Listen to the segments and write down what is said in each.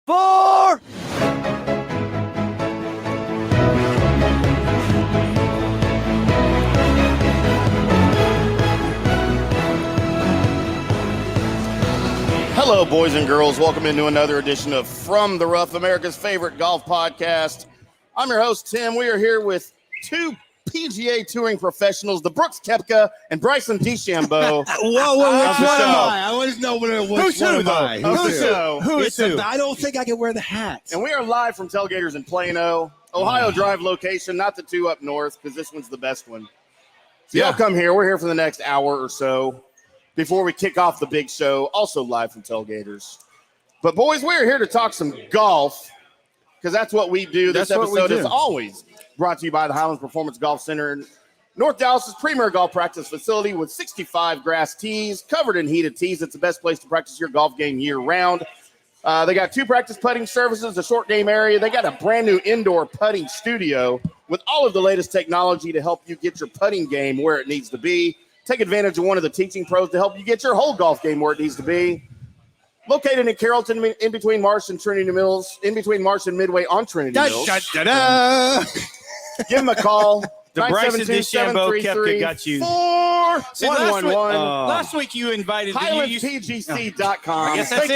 4. Hello, boys and girls. Welcome into another edition of From the Rough, America's favorite golf podcast. I'm your host, Tim. We are here with two PGA touring professionals, the Brooks Koepka and Bryson DeChambeau. Whoa, which one am I? I want to know what it was. Who's who, though? Who's who? I don't think I can wear the hat. And we are live from Tailgaters in Plano, Ohio Drive location, not the two up north, because this one's the best one. So y'all come here. We're here for the next hour or so before we kick off the big show, also live from Tailgaters. But, boys, we're here to talk some golf, because that's what we do. This episode is always brought to you by the Highlands Performance Golf Center in North Dallas's premier golf practice facility with 65 grass tees covered in heated tees. It's the best place to practice your golf game year-round. They got 2 practice putting services, a short game area. They got a brand-new indoor putting studio with all of the latest technology to help you get your putting game where it needs to be. Take advantage of one of the teaching pros to help you get your whole golf game where it needs to be. Located in Carrollton, in between Marsh and Trinity Mills, in between Marsh and Midway on Trinity Mills. Give him a call. The Bryson DeChambeau Koepka got you. 4-1-1-1. Last week you invited HighlandsPGC.com. I guess that's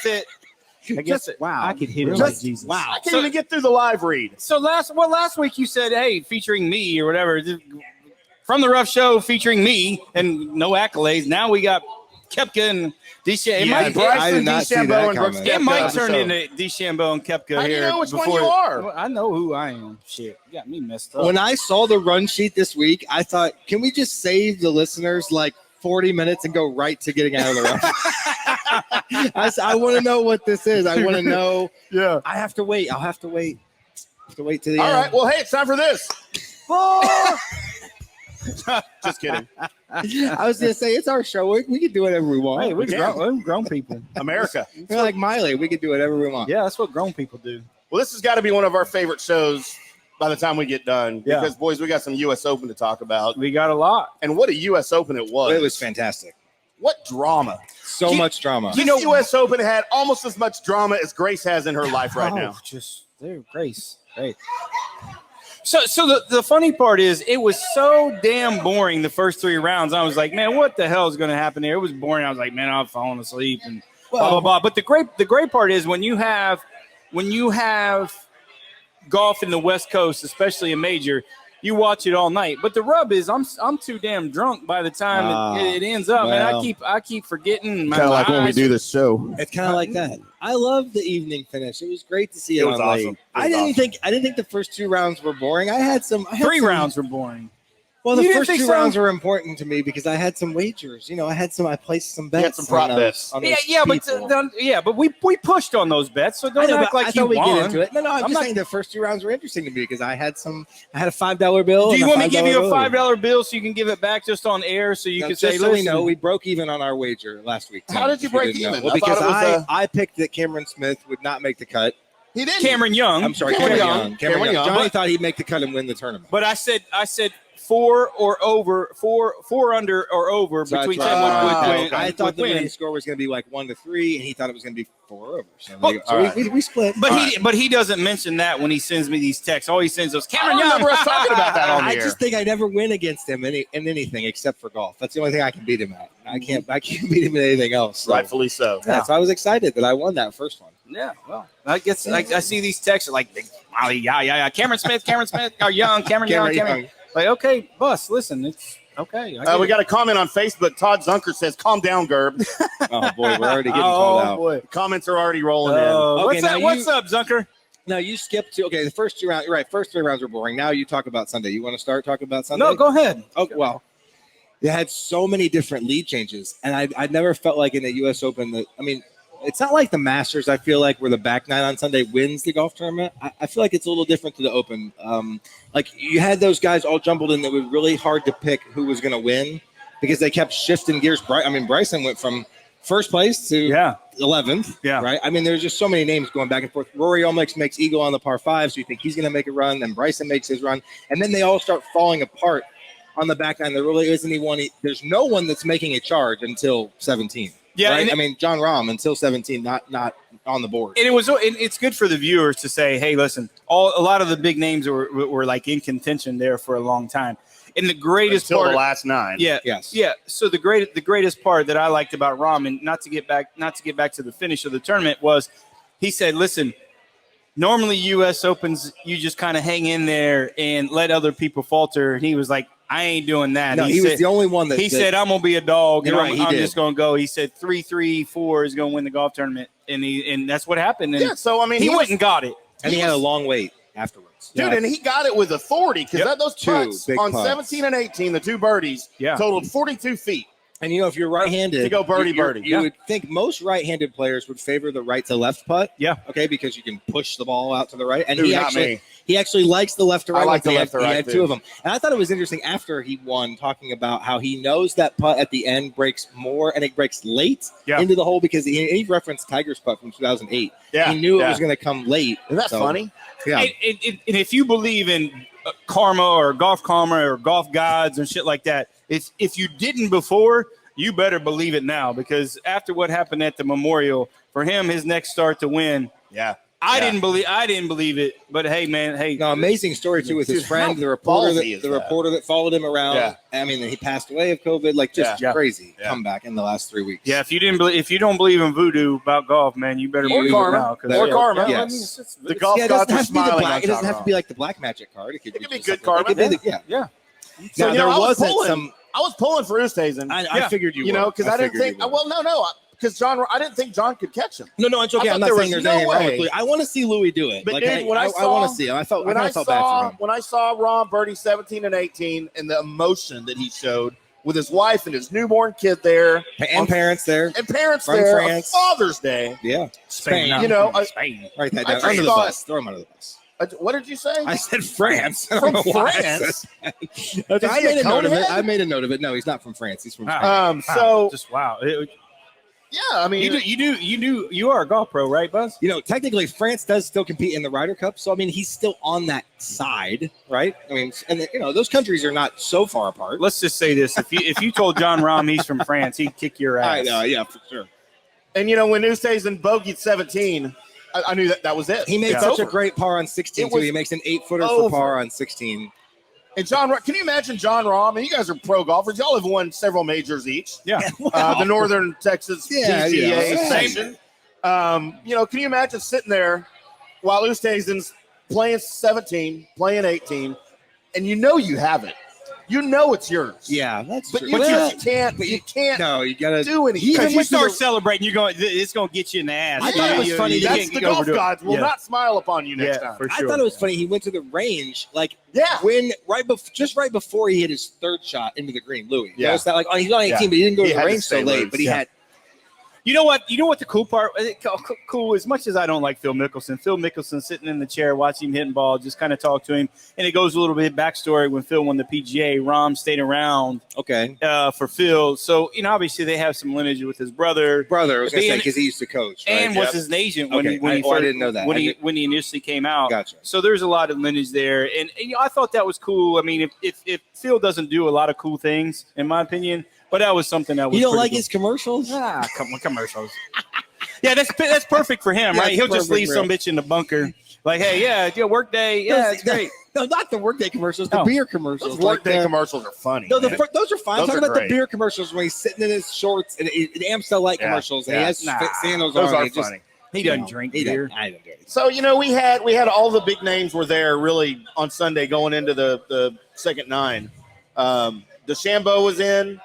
it. I guess wow. I could hit it like Jesus. Wow. I can't even get through the live read. So last week you said, hey, featuring me or whatever. From the Rough Show featuring me and no accolades. Now we got Koepka and DeChambeau. Bryson DeChambeau and Brooks Koepka. It might turn into DeChambeau and Koepka here. How do you know which one you are? Well, I know who I am. Shit, you got me messed up. When I saw the run sheet this week, I thought, can we just save the listeners like 40 minutes and go right to getting out of the rough? I want to know what this is. I want to know. Yeah. I have to wait. I'll have to wait. To the end. All right. Well, hey, it's time for this. 4. Just kidding. I was going to say, it's our show. We can do whatever we want. Hey, we're grown people. America. We're like Miley. We can do whatever we want. Yeah, that's what grown people do. Well, this has got to be one of our favorite shows by the time we get done. Yeah. Because, boys, we got some U.S. Open to talk about. We got a lot. And what a U.S. Open it was. It was fantastic. What drama. So much drama. This U.S. Open had almost as much drama as Grace has in her life right now. Grace. Great. So the funny part is it was so damn boring the first 3 rounds. I was like, man, what the hell is going to happen here? It was boring. I was like, man, I'm falling asleep and blah, blah, blah. But the great part is when you have golf in the West Coast, especially a major, you watch it all night. But the rub is I'm too damn drunk by the time it ends up. Well, And I keep forgetting. Kind of like when we do this show. It's kind of like that. I love the evening finish. It was great to see it. It was awesome. Late. I didn't think the first 2 rounds were boring. I had 3 rounds were boring. Well, the first 2 rounds were important to me because I had some wagers. I placed some bets. You had some prop bets. But we pushed on those bets, so don't act like you won. Get into it. No, I'm just saying the first 2 rounds were interesting to me because I had a $5 bill. Do you want me to give you a $5 bill so you can give it back just on air so you can say, listen? So we broke even on our wager last week. How did you break even? Well, because I picked that Cameron Smith would not make the cut. He didn't. Cameron Young. I'm sorry, Cameron Young. Johnny thought he'd make the cut and win the tournament. But I said 4 or over, 4 under or over between 10 would win. I thought the winning score was going to be like 1-3, and he thought it was going to be 4 over. So we split. But he doesn't mention that when he sends me these texts. All he sends us Cameron Young. I remember us talking about that on the air. I just think I never win against him in anything except for golf. That's the only thing I can beat him at. I can't beat him in anything else. So. Rightfully so. Yeah, so I was excited that I won that first one. Yeah, well, I guess I see these texts like, Cameron Smith, or Young, Cameron Young. Like, okay, Bus, listen, it's okay. We got a comment on Facebook. Todd Zunker says, calm down, Gerb. Oh, boy, we're already getting called out. Boy. Comments are already rolling in. Okay, what's up, Zunker? Now, you skipped to, the first 2 rounds. You're right, first 3 rounds were boring. Now you talk about Sunday. You want to start talking about Sunday? No, go ahead. Okay, well, they had so many different lead changes, and I never felt like in the U.S. Open it's not like the Masters, I feel like, where the back nine on Sunday wins the golf tournament. I feel like it's a little different to the Open. Like, you had those guys all jumbled in that was really hard to pick who was going to win because they kept shifting gears. Bryson went from first place to 11th, right? There's just so many names going back and forth. Rory almost makes eagle on the par 5, so you think he's going to make a run, then Bryson makes his run, and then they all start falling apart on the back nine. There really isn't anyone. There's no one that's making a charge until 17. Yeah, right? and I mean, Jon Rahm until 17, not on the board. And it's good for the viewers to say, hey, listen, a lot of the big names were like in contention there for a long time. And the greatest until part, the last 9. yeah, Yes. yeah. So the greatest part that I liked about Rahm, and not to get back to the finish of the tournament, was he said, listen, normally U.S. Opens, you just kind of hang in there and let other people falter. And he was like, I ain't doing that. No, he was the only one that he said, I'm gonna be a dog, and You're right, I'm he just gonna go. He said 3-3-4 is gonna win the golf tournament, and that's what happened. And Yeah, so I mean, he went and got it. and he had a long wait afterwards. dude, and he got it with authority because those Two putts big on putts. 17 and 18, the 2 birdies, totaled 42 feet. And if you're right-handed, To go birdie, you would think most right-handed players would favor the right to left putt. Yeah. Okay, because you can push the ball out to the right. And Dude, he actually likes the left to right. I like the left to He right, had too. 2 of them. And I thought it was interesting after he won, talking about how he knows that putt at the end breaks more and it breaks late into the hole because he referenced Tiger's putt from 2008. Yeah, he knew it was going to come late. Isn't that funny? Yeah. And if you believe in karma or golf gods and shit like that, if you didn't before, you better believe it now, because after what happened at the Memorial, for him, his next start to win, I didn't believe it. But hey, man, no, amazing story too with his friend, the reporter that followed him around. Yeah. I mean, he passed away of COVID, like just crazy comeback in the last 3 weeks. Yeah, if you don't believe in voodoo about golf, man, you better believe karma. it now. Or karma. Yes. The golf it gods doesn't are have to be the smiling. black. It doesn't have to be like the black magic card. It could be just good something- karma. it could be Yeah. So, Now, there I was wasn't pulling. some. I was pulling for Oosthuizen. I figured you know, would. because I didn't think. Well, no, because I didn't think John could catch him. No, it's okay. I I'm thought not there saying was there's anything no wrong with way. Louis. I want to see Louis do it. But Like, dude, when I want to see him. I felt bad for him. When I saw Rahm birdie 17 and 18 and the emotion that he showed with his wife and his newborn kid there, And parents there. and parents From there France. on Father's Day. Yeah. Spain. You know, Spain. Write that I down. just Under the thought- bus. Throw him under the bus. What did you say? I said France. I From don't know why I France? said- Is I he made a a note of it. conehead? I made a note of it. No, he's not from France. He's from Spain. Wow. So just wow. yeah, I mean, You are a golf pro, right, Buzz? Technically, France does still compete in the Ryder Cup. So, I mean, he's still on that side, right? I mean, and those countries are not so far apart. Let's just say this: if you told Jon Rahm he's from France, he'd kick your ass. I know, yeah, for sure. and when Oosthuizen bogeyed 17, I knew that was it. He made It's such a over. great par on 16, It too. was He makes an 8-footer over. for par on 16. And can you imagine Jon Rahm? And you guys are pro golfers. Y'all have won several majors each. Yeah. The Northern Texas Yeah, PGA yeah. section. Can you imagine sitting there while Oosthuizen's playing 17, playing 18, and you have it. You know it's yours. Yeah, that's But true. you just can't. but You can't No, you got to do anything. If you You start celebrating, it's going to get you in the ass. I thought it was funny that That's the golf gods will not smile upon you next time. For I sure. thought it was funny. He went to the range, Yeah. when right before he hit his third shot into the green. Louis, Yeah. notice that he's on 18, Yeah. but he didn't go He to the had to range so stay late. loose. But he Yeah. had You know what? The cool part? Cool. As much as I don't like Phil Mickelson, sitting in the chair watching him hitting ball, just kind of talk to him, and it goes a little bit backstory. When Phil won the PGA, Rahm stayed around for Phil. So obviously they have some lineage with his brother. I was going to say Being- because he used to coach, right? And was his agent when Okay. he I first, didn't know that. when he initially came out. Gotcha. So there's a lot of lineage there, and I thought that was cool. I mean, if Phil doesn't do a lot of cool things, in my opinion, but that was something that was. You don't pretty like cool. his commercials? Come on, commercials. Yeah, that's perfect for him, Yeah, right? it's He'll just perfect leave for some him. bitch in the bunker, like, hey, work day, it's great. No, not the workday commercials. The No. beer commercials. Those workday the- commercials are funny. No, man. those are fine. Those Talking are about great. the beer commercials when he's sitting in his shorts and Amstel Light commercials, and he has sandals Those on. are and just- funny. He doesn't drink beer. I don't do it. So we had all the big names were there really on Sunday going into the second 9. DeChambeau was in,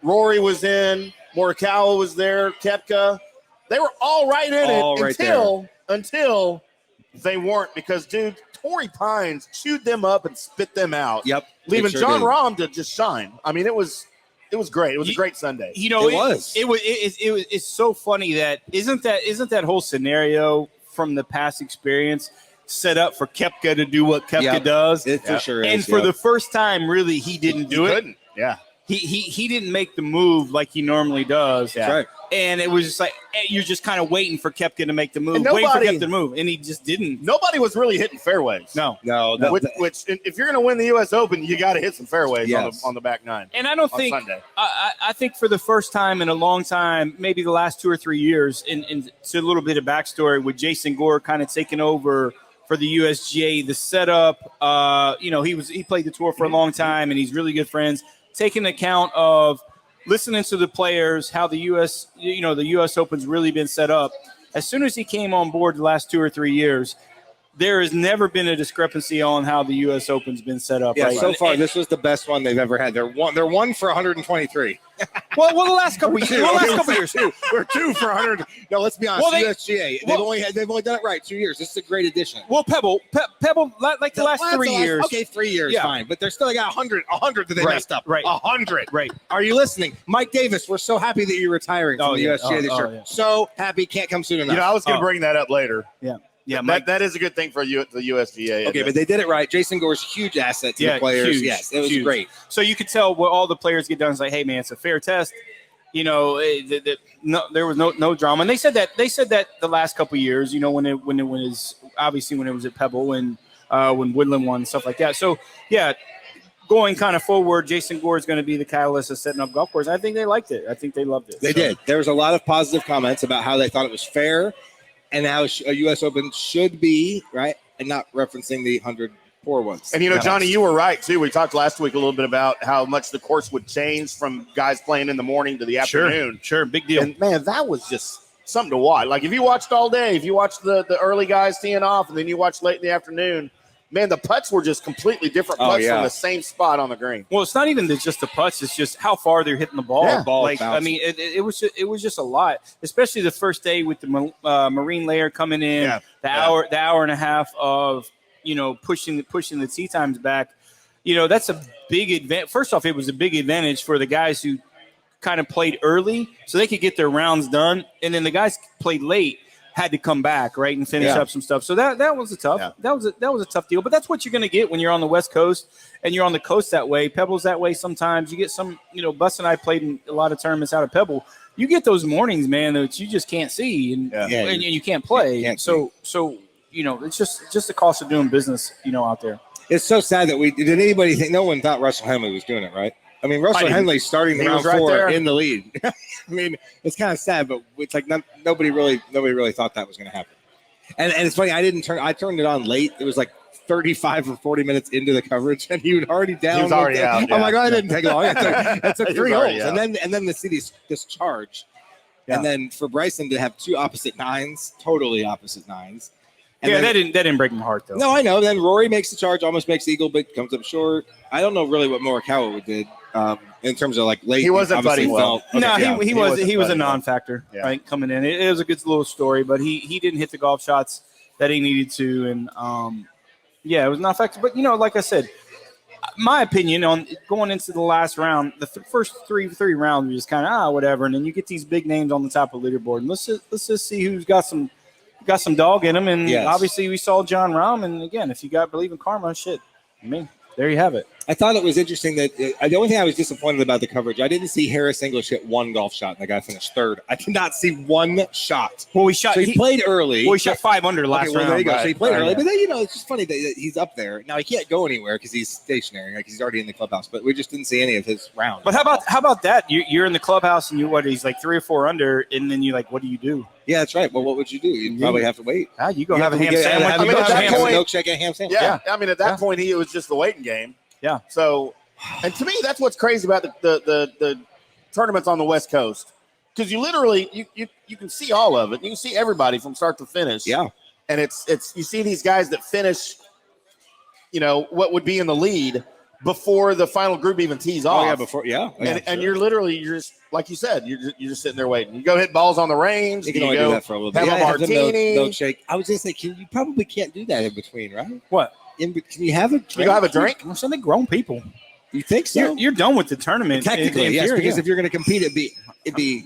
Rory was in, Morikawa was there, Koepka. They were all right in All it right until they weren't, because Torrey Pines chewed them up and spit them out. Yep. Leaving It sure Jon did. Rahm to just shine. I mean, it was great. It was a great Sunday. It was. It It's so funny that isn't that whole scenario from the past experience set up for Koepka to do what Koepka Yep. does? It for sure is. And for the first time, really, he didn't do it. Couldn't. Yeah. He didn't make the move like he normally does. Yeah. That's right. And it was just like you're just kind of waiting for Koepka to make the move, waiting for Koepka to move, and he just didn't. Nobody was really hitting fairways. No. Which if you're going to win the U.S. Open, you got to hit some fairways on the back nine. And I don't think I think for the first time in a long time, maybe the last 2 or 3 years, and to a little bit of backstory with Jason Gore kind of taking over for the USGA, the setup. He played the tour for a long time, and he's really good friends. Taking account of listening to the players, how the U.S. Open's really been set up. As soon as he came on board the last 2 or 3 years, there has never been a discrepancy on how the U.S. Open's been set up. Yeah, right? so far this was the best one they've ever had. They're one for 123. Well, the last couple years. We're 2 for 100. No, let's be honest. Well, USGA. They've only done it right 2 years. This is a great addition. Well, Pebble, like the last 3 years. Okay, 3 years, fine. But they're still got 100 that they messed up. Right. 100. Right. Are you listening? Mike Davis, we're so happy that you're retiring from the USGA this year. Yeah. So happy, can't come soon enough. I was going to bring that up later. Yeah. Yeah, that is a good thing for the USGA. Okay, but they did it right. Jason Gore's a huge asset to the players. Huge, yes, it was huge. great. So you could tell what all the players get done is like, hey man, it's a fair test. There was no drama. And they said that the last couple of years, when it was obviously when it was at Pebble and when Woodland won and stuff like that. So yeah, going kind of forward, Jason Gore is going to be the catalyst of setting up golf course. I think they liked it. I think they loved it. They did. There was a lot of positive comments about how they thought it was fair. And how a U.S. Open should be, right? And not referencing the 100 poor ones. And, Johnny, you were right, too. We talked last week a little bit about how much the course would change from guys playing in the morning to the afternoon. Sure, big deal. And, man, that was just something to watch. Like, if you watched all day, if you watched the early guys teeing off, and then you watched late in the afternoon, man, the putts were just completely different putts from the same spot on the green. Well, it's not even just the putts; it's just how far they're hitting the ball. Yeah. It was just a lot, especially the first day with the marine layer coming in, the hour and a half of pushing the tee times back. That's a big advantage. First off, it was a big advantage for the guys who kind of played early, so they could get their rounds done, and then the guys played late had to come back, right, and finish up some stuff. So that was a tough. That was a tough deal. But that's what you're going to get when you're on the West Coast and you're on the coast that way. Pebble's that way sometimes. You get some. Bus and I played in a lot of tournaments out of Pebble. You get those mornings, man, that you just can't see and you can't play. It's just the cost of doing business, out there. It's so sad that did anybody think? No one thought Russell Henley was doing it, right? I mean, Russell Henley's starting round 4 in the lead. I mean, it's kind of sad, but it's like nobody really thought that was going to happen. And it's funny, I turned it on late. It was like 35 or 40 minutes into the coverage, and he was already down. He was already out. I'm like, it didn't take long. It took 3 holes, and then to see this charge, and then for Bryson to have 2 opposite nines, totally opposite nines. And that didn't break my heart though. No, I know. Then Rory makes the charge, almost makes eagle, but comes up short. I don't know really what Morikawa did in terms of like late. He wasn't putting well. He was a non-factor, right, coming in. It was a good little story, but he didn't hit the golf shots that he needed to, and it was not factor. But like I said, my opinion on going into the last round, the first three rounds were just kind of whatever, and then you get these big names on the top of the leaderboard, and let's just see who's got some dog in them, and obviously we saw Jon Rahm, and again, if you believe in karma, there you have it. I thought it was interesting that the only thing I was disappointed about the coverage, I didn't see Harris English hit 1 golf shot, and the guy finished 3rd. I did not see 1 shot. Well, he played early. Well, he shot 5 under last round. There you go. So he played early, but then it's just funny that he's up there. Now he can't go anywhere because he's stationary, like he's already in the clubhouse. But we just didn't see any of his rounds. But how about that? You're in the clubhouse and he's like 3 or 4 under, and then you're like, what do you do? Yeah, that's right. Well, what would you do? You'd probably have to wait. You go have a ham sandwich. I mean, at that point, milkshake and ham sandwich. Yeah. I mean, at that point, it was just the waiting game. Yeah. So, and to me, that's what's crazy about the tournaments on the West Coast, because you literally you can see all of it. You can see everybody from start to finish. Yeah. And it's you see these guys that finish, what would be in the lead before the final group even tees off. And you're just like you said, you're just sitting there waiting. You go hit balls on the range. You can only do that for a little bit. Have a martini. Milkshake. I was just thinking, you probably can't do that in between, right? What? Can you have a drink? You have a drink? Well, some grown people. You think so? You're done with the tournament. Technically, yes, because if you're going to compete, it'd be.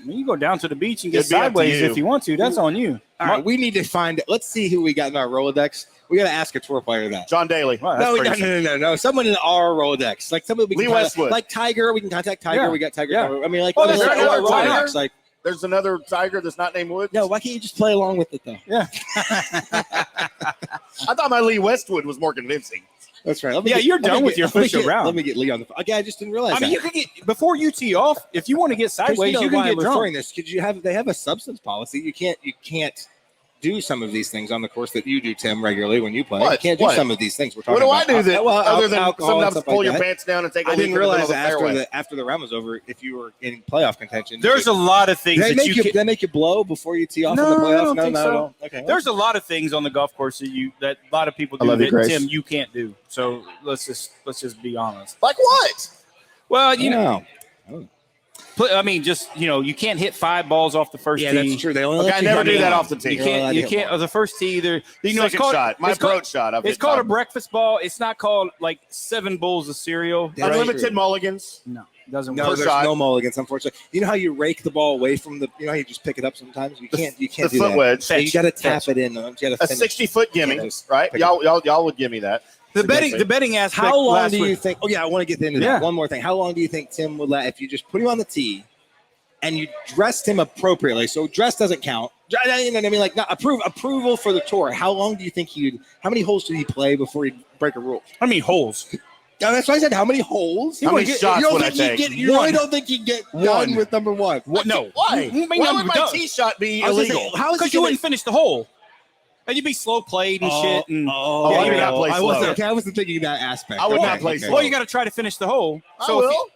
You go down to the beach and get sideways if you want to. That's on you. All right, we need to find. Let's see who we got in our Rolodex. We got to ask a tour player that. John Daly. Wow, no. Someone in our Rolodex, like somebody we can Lee Westwood, like Tiger. We can contact Tiger. Yeah. We got Tiger. Yeah. I mean, like Rolodex. like There's another Tiger that's not named Woods. No, why can't you just play along with it though? Yeah. I thought my Lee Westwood was more convincing. That's right. You're done with your official round. Let me get Lee on the phone. Okay, I just didn't realize. I mean, you could get before you tee off. If you want to get sideways, you can get drunk. This because they have a substance policy. You can't do some of these things on the course that you do, Tim, regularly when you play. You can't do some of these things. We're talking what do I do other than sometimes pull your that. pants down and take a I didn't realize that after the round was over, if you were in playoff contention. There's a lot of things they make you blow before you tee off in the playoffs. No, not at all. Okay. There's a lot of things on the golf course that a lot of people do that Tim you can't do. So let's just be honest. Like what? Well, you know. I mean, you can't hit 5 balls off the first tee. Yeah, that's true. They only I never do that off the tee. You can't. The first tee either. It's called shot. My approach shot. It's called a breakfast ball. It's not called like 7 bowls of cereal. Unlimited mulligans. No, it doesn't work. No, there's no mulligans, unfortunately. You know how you rake the ball away from the? You know how you just pick it up sometimes. You can't do the foot wedge. So you got to tap it in. A 60-foot gimme, right? Y'all would give me that. The betting aspect. How long do you think? Oh yeah, I want to get into that. Yeah. One more thing. How long do you think Tim would let if you just put him on the tee? And you dressed him appropriately, so dress doesn't count. You know what I mean? Like, not approval for the tour. How long do you think how many holes did he play before he'd break a rule? How many holes? No, that's why I said how many holes. How many shots would I take? You really don't think he'd get done with number one? No. Why? Why would my tee shot be illegal? Because you wouldn't finish the hole. And you'd be slow played and shit. And, I would not play slow. I wasn't thinking of that aspect. I would not play slow. Well, you got to try to finish the hole. So I will.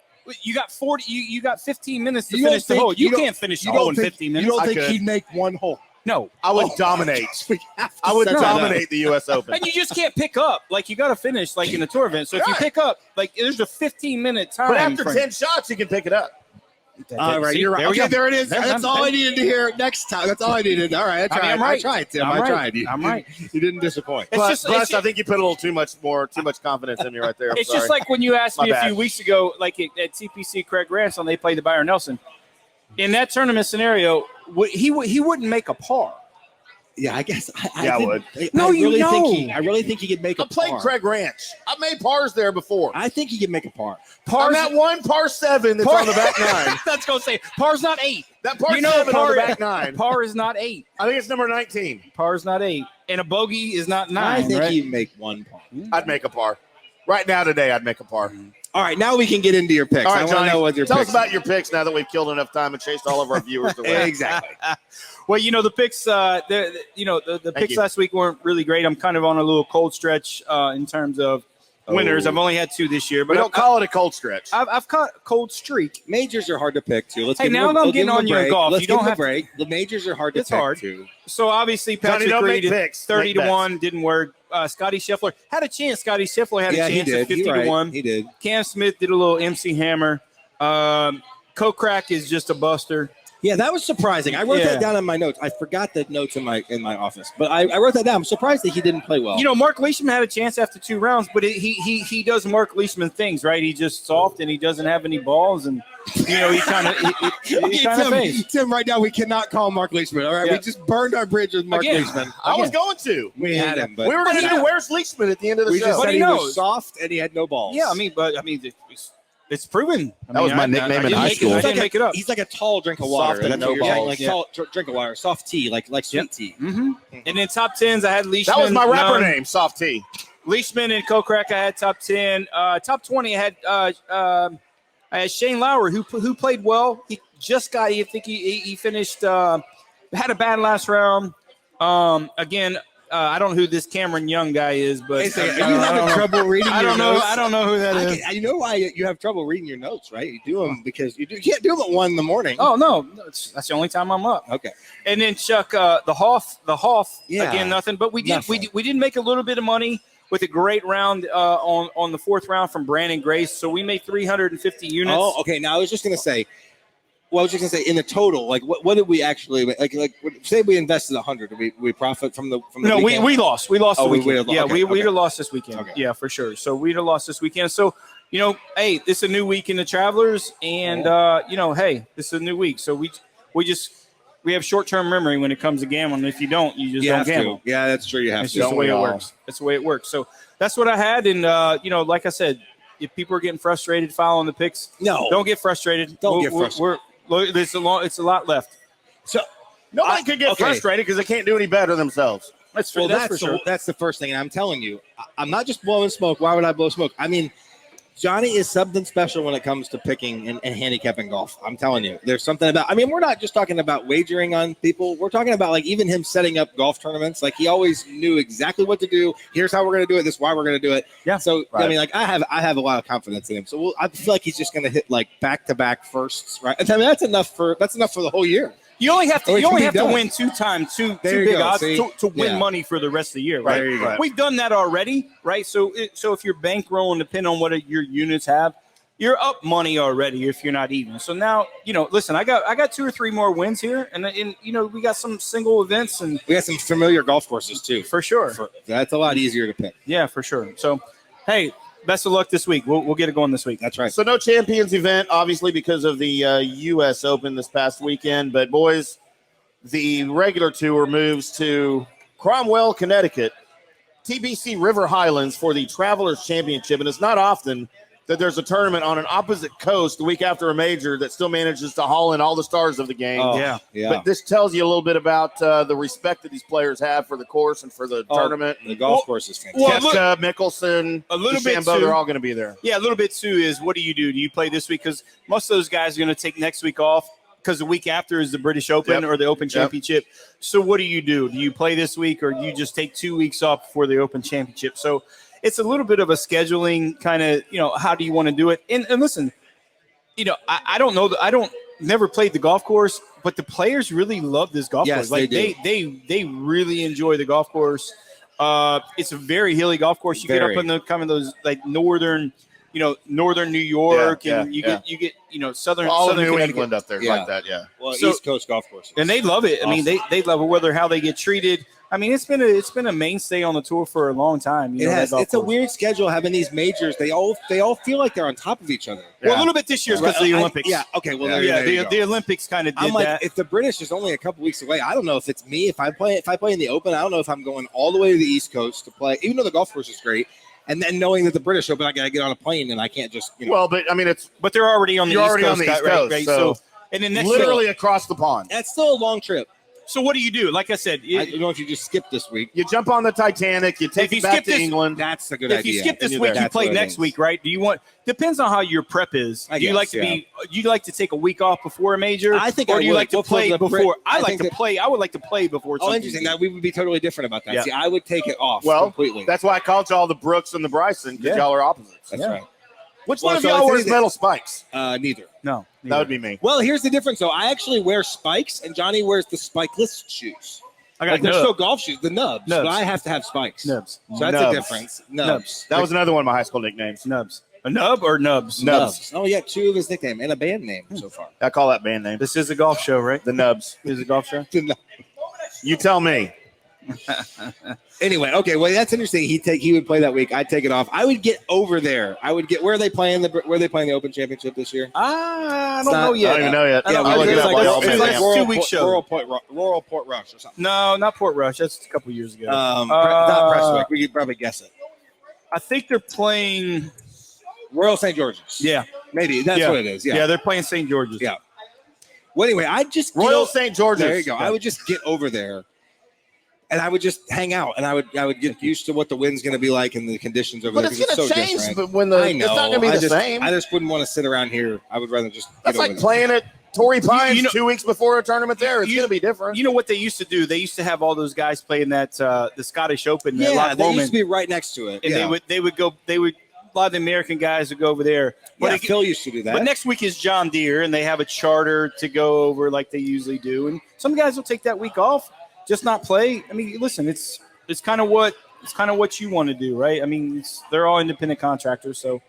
You got 40. You got 15 minutes to finish the hole. You can't finish the hole in 15 minutes. You don't think he'd make one hole? No, I would dominate. I would dominate the U.S. Open. And you just can't pick up. Like you got to finish like in a tour event. So if you pick up, like there's a 15-minute time. But after 10 shots, you can pick it up. All right, you're right. Okay, there it is. That's all I needed to hear next time. That's all I needed. All right, I tried. I tried, Tim. I tried. I'm right. You didn't disappoint. Plus, I think you put a little too much confidence in me right there. It's just like when you asked me a few weeks ago, like at TPC Craig Ransom, they played the Byron Nelson. In that tournament scenario, he wouldn't make a par. Yeah, I guess. I would. I really think he could make a par. I played Craig Ranch. I made pars there before. I think he could make a par. I'm at one par 7 that's on the back 9. That's going to say par's not 8. That par 7 on the back 9. Par is not 8. I think it's number 19. Par is not 8. And a bogey is not 9. I think he'd make one par. I'd make a par. Right now today, I'd make a par. All right, now we can get into your picks. All right, Johnny, know what your tell picks us about your picks now that we've killed enough time and chased all of our viewers away. Exactly. Well, the picks, the picks last week weren't really great. I'm kind of on a little cold stretch in terms of winners. I've only had 2 this year, but we don't call it a cold stretch. I've caught a cold streak. Majors are hard to pick too. I'm getting on your golf. Let's you don't give have a break. The majors are hard to pick too. So obviously Patrick Reed 30-1 didn't work. Scotty Scheffler had a chance. Scotty Scheffler had a chance at 50-1. He did. Cam Smith did a little MC Hammer. Kokrak is just a buster. Yeah, that was surprising. I wrote that down in my notes. I forgot the notes in my office, but I wrote that down. I'm surprised that he didn't play well. Mark Leishman had a chance after 2 rounds, but he does Mark Leishman things, right? He's just soft and he doesn't have any balls, and he kind of Tim, right now we cannot call Mark Leishman. All right, we just burned our bridge with Mark Leishman. I was going to. We had him, but we were going to do where's Leishman at the end of the show. Just said he was soft and he had no balls. Yeah, it's proven. That was my nickname in high school. I didn't make it up. He's like a tall drink of water. Soft and no balls. Tall drink of water. Soft tea, like sweet tea. Mm-hmm. And then top 10s, I had Leishman. That was my rapper name, Soft Tea. Leishman and Kokrak, I had top 10. Top 20, I had Shane Lowry, who played well. He just got. I think he finished. Had a bad last round. Again. I don't know who this Cameron Young guy is, but are you having trouble reading your notes? I don't know who that is. You know why you have trouble reading your notes, right? You do them because you can't do them at 1 a.m. Oh no, that's the only time I'm up. Okay. And then Chuck, the Hoff, again nothing. But we did make a little bit of money with a great round on the 4th round from Brandon Grace. So we made 350 units. Oh, okay. Now I was just gonna say. Well, I was just gonna say in the total, like what did we actually like? Say we invested 100, did we profit from the No, weekend? we lost. We lost the weekend. We'd have lost this weekend. Okay. Yeah, for sure. So we'd have lost this weekend. So hey, this is a new week in the Travelers, and hey, this is a new week. So we have short-term memory when it comes to gambling. If you don't, you just don't gamble. Yeah, that's true. You have to. It's just the way it works. That's the way it works. So that's what I had, and like I said, if people are getting frustrated following the picks, no, don't get frustrated. Don't get frustrated. Look, it's a lot left. So Nobody could get frustrated because they can't do any better themselves. That's for sure. That's the first thing. And I'm telling you, I'm not just blowing smoke. Why would I blow smoke? I mean, Johnny is something special when it comes to picking and handicapping golf. I'm telling you, there's something about, I mean, we're not just talking about wagering on people. We're talking about like even him setting up golf tournaments. Like he always knew exactly what to do. Here's how we're going to do it. This is why we're going to do it. Yeah. So, right. I mean, like I have a lot of confidence in him. So I feel like he's just going to hit like back-to-back firsts, right? I mean, that's enough for the whole year. You only have to win two big odds to win money for the rest of the year, right? There you go. We've done that already, right? So if you're bankrolling, depending on what your units have, you're up money already if you're not even. So now, listen, I got 2 or 3 more wins here, and we got some single events and We got some familiar golf courses too. for sure. That's a lot easier to pick. Yeah, for sure. So, hey, best of luck this week. We'll get it going this week. That's right. So no Champions event, obviously, because of the U.S. Open this past weekend. But, boys, the regular tour moves to Cromwell, Connecticut, TBC River Highlands for the Travelers Championship. And it's not often that there's a tournament on an opposite coast the week after a major that still manages to haul in all the stars of the game. Oh, Yeah. But this tells you a little bit about the respect that these players have for the course and for the tournament. The golf course is fantastic. Well, look, Kepka, Mickelson, a little bit DeChambeau, too. they're all going to be there. Yeah, a little bit too is what do? Do you play this week? Because most of those guys are going to take next week off because the week after is the British Open or the Open Championship. So what do? Do you play this week or do you just take 2 weeks off for the Open Championship? So it's a little bit of a scheduling kind of, how do you want to do it? And listen, I don't know. I don't never played the golf course, but the players really love this golf course. Like they really enjoy the golf course. It's a very hilly golf course. You get up in the kind of those like northern New York, and you get southern New Connecticut. England up there like that. Yeah. Well, So- East Coast golf courses. And they love it. I mean, they love it, how they get treated. I mean, it's been a mainstay on the tour for a long time. It has. It's a course. weird schedule having these majors. They all feel like they're on top of each other. Well, a little bit this year because of the Olympics. Okay. Well, The Olympics kind of did I'm like, that. if the British is only a couple weeks away, I don't know if it's me. If I play in the Open, I don't know if I'm going all the way to the East Coast to play, even though the golf course is great. And then knowing that the British Open, I got to get on a plane and I can't just. Well, but I mean, But they're already on the East Coast. On the East Coast, right? so and then next literally across the pond. That's still a long trip. So what do you do? Like I said, I don't know if you just skip this week. You jump on the Titanic. You take it back to England. That's a good idea. if you skip this week, you play next week, right? Do you want? Depends on how your prep is. Do you like to be? You like to take a week off before a major? I think. Or I do you would. like to play before? I like to that- play. I would like to play before. Oh, interesting. That we would be totally different about that. Yeah. See, I would take it off completely. That's why I called y'all the Brooks and the Bryson because y'all are opposites. That's right. Which one of y'all wears metal spikes? Neither. No, That would be me. Well, here's the difference, though. I actually wear spikes, and Johnny wears the spikeless shoes. I got Like, they're still golf shoes, the nubs, but I have to have spikes. Nubs. So that's Nubs. a difference. Nubs. That was another one of my high school nicknames. Nubs. A nub or nubs? Nubs. Oh, yeah, 2 of his nickname and a band name so far. I call that band name. This is a golf show, right? The Nubs. This is a golf show. You tell me. Anyway, okay, well, that's interesting. He would play that week. I'd take it off. I would get over there. I would get where are they playing the Open Championship this year? I don't know yet. I don't even know yet. I don't I'll know. look it It's up like while a- y'all it's make like it. a 2 week show. Royal Port Rush or something. No, not Port Rush. That's a couple years ago. Not Prestwick. We could probably guess it. I think they're playing. Royal St. George's. Yeah, Maybe. That's what it is. Yeah. they're playing St. George's. Yeah. Well, anyway, I'd just Royal St. George's. There you go. I would just get over there, and I would just hang out, and I would get used to what the wind's going to be like and the conditions over But there. it's 'cause going to so change. different. But when I it's know. not going to be the I same. just wouldn't want to sit around here. I would rather just. That's get like over playing at Torrey Pines You know- 2 weeks before a tournament there. It's going to be different. You know what they used to do? They used to have all those guys playing that the Scottish Open. there. at Yeah, Loch they used Lomond, to be right next to it. and Yeah. they would go. A lot of the American guys would go over there. But Yeah, Phil used to do that. But next week is John Deere, and they have a charter to go over like they usually do. And some guys will take that week off, just not play. I mean, listen, it's kind of what you want to do, right? I mean, they're all independent contractors, so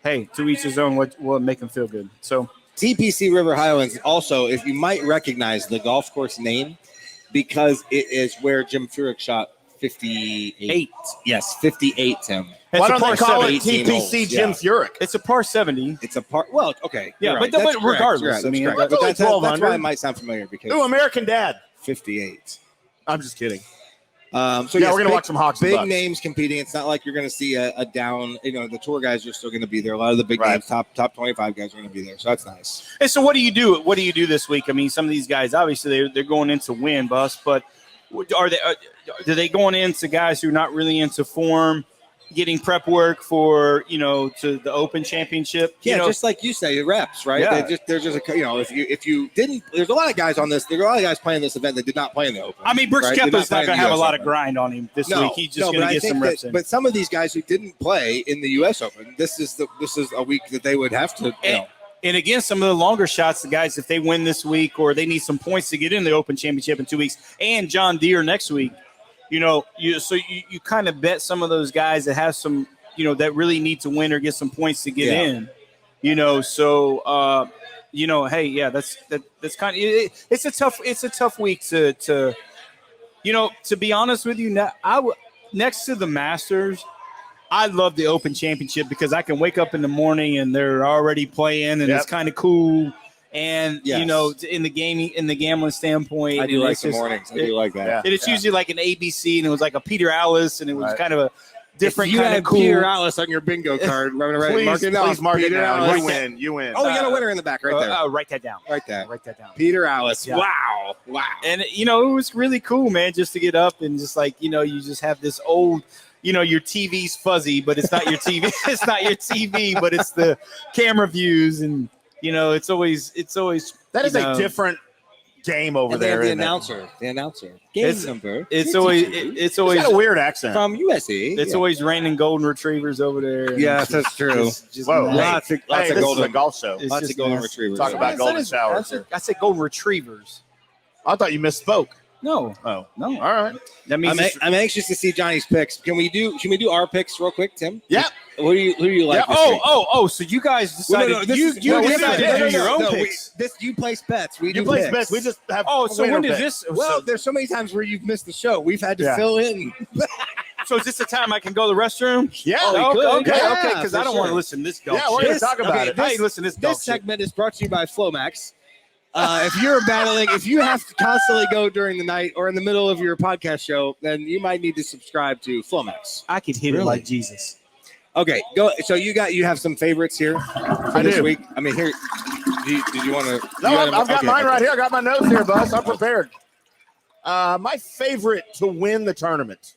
hey, to each his own. What will make them feel good? So TPC River Highlands. Also, if you might recognize the golf course name, because it is where Jim Furyk shot 58. Yes, 58, Tim. Why don't they par call 70. it TPC Jim Furyk? It's a par 70. It's a part. Well, okay. Yeah, you're but right. That's but correct. regardless, You're right. I mean, That's correct. that's But only that's why 1,200. it might sound familiar because Ooh, American Dad. 58. I'm just kidding. So Yeah, we're gonna big- watch some Hawks and Big Bucks. names competing. It's not like you're going to see a down. The tour guys are still going to be there. A lot of the big Right. names, top 25 guys are going to be there. So that's nice. And so what do you do? What do you do this week? I mean, some of these guys, obviously, they're going in to win, Bus, but are they going into guys who are not really into form, getting prep work for, to the Open Championship? Yeah, just like you say, the reps, right? Yeah. There's just if you didn't, there's a lot of guys on this. There's a lot of guys playing this event that did not play in the Open. I mean, Brooks right? Did Koepka's not play in going the to have a US lot of Open. grind on him this week. He's just but going I to get think some reps in. But some of these guys who didn't play in the U.S. Open, this is a week that they would have to. And again, some of the longer shots, the guys, if they win this week or they need some points to get in the Open Championship in 2 weeks, and John Deere next week, you kind of bet some of those guys that have some, that really need to win or get some points to get in. Hey, yeah, that's kind of it's a tough week to be honest with you. Next to the Masters, I love the Open Championship because I can wake up in the morning and they're already playing and it's kind of cool. And in the gambling standpoint, I do like the mornings. I do like that. Yeah. And it's usually like an ABC, and it was like a Peter Alice, and it was kind of a different you kind of had cool. Peter Alice on your bingo card, running around. Please mark it down. Alice. You win. Oh, we got a winner in the back right there. Write that down. Right there. Write that down. Peter Alice. Yeah. Wow. And it was really cool, man, just to get up and just like you just have this old. Your TV's fuzzy, but it's not your TV. It's not your TV, but it's the camera views, and it's always. That is a different game over there. The announcer. Game number. It's always. It's got a weird accent from USC. It's always raining golden retrievers over there. Yes, that's true. Whoa, lots of this golden is a golf show. Lots of golden retrievers. Talk about golden showers. I said golden retrievers. I thought you misspoke. No. Oh, no. All right. That means I'm anxious to see Johnny's picks. Can we do our picks real quick, Tim? Yeah. Who do you like? Yeah. Oh. So you guys decided you decided to do your own picks. You place bets. We You do place picks. bets. We just have. So when does picks. this? Well, there's so many times where you've missed the show. We've had to fill in. So is this the time I can go to the restroom? Yeah. Okay. Yeah, Because for I don't want to sure. listen to this golf Yeah, we're shit. going to talk about it. Hey, listen, This segment is brought to you by Flomax. If you have to constantly go during the night or in the middle of your podcast show, then you might need to subscribe to Flomax. I could hit it like Jesus. Okay, go. So you have some favorites here for this week. I mean, here. Did you want to? No, I've got mine right here. I got my notes here, Buzz. I'm prepared. My favorite to win the tournament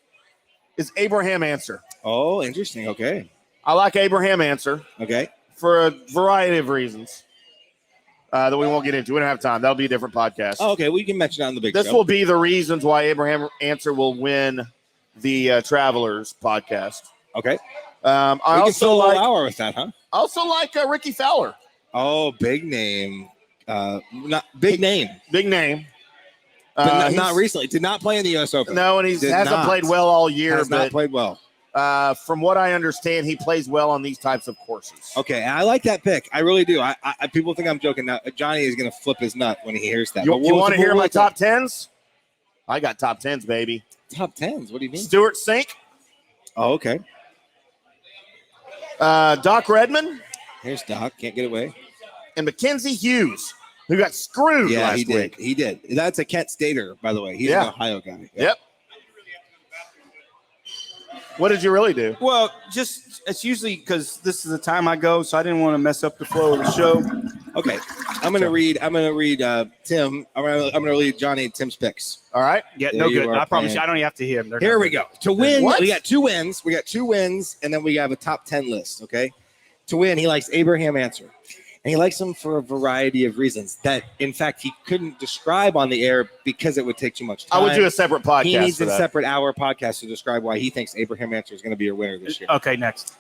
is Abraham Answer. Oh, interesting. Okay. I like Abraham Answer. Okay. For a variety of reasons that we won't get into. We don't have time. That'll be a different podcast. Oh, okay. We can mention it on the big This show. will be the reasons why Abraham Answer will win the Travelers podcast. Okay. I can also fill like an hour with that, huh? Ricky Fowler. Oh, big name. Not big name. Big name. But not recently. Did not play in the U.S. Open. No, and he hasn't played well all year. Has not played well. From what I understand, he plays well on these types of courses. Okay, I like that pick. I really do. I people think I'm joking. Now, Johnny is going to flip his nut when he hears that. You want to hear my top tens? I got top tens, baby. Top tens? What do you mean? Stuart Sink. Oh, okay. Doc Redman. Here's Doc. Can't get away. And Mackenzie Hughes, who got screwed last week. He did. That's a Kent Stater, by the way. He's an Ohio guy. Yep. What did you really do? Well, it's usually because this is the time I go, so I didn't want to mess up the flow of the show. Okay, I'm gonna read Tim. I'm gonna read Johnny and Tim's picks. All right. Yeah, no good. I promise you, I don't even have to hear them. Here we go. To win, What? we got 2 wins. We got 2 wins, and then we have a top 10 list. Okay. To win, he likes Abraham Answer. And he likes him for a variety of reasons that, in fact, he couldn't describe on the air because it would take too much time. I would do a separate podcast. He needs for a that. separate hour podcast to describe why he thinks Abraham Answer is going to be your winner this year. Okay, next.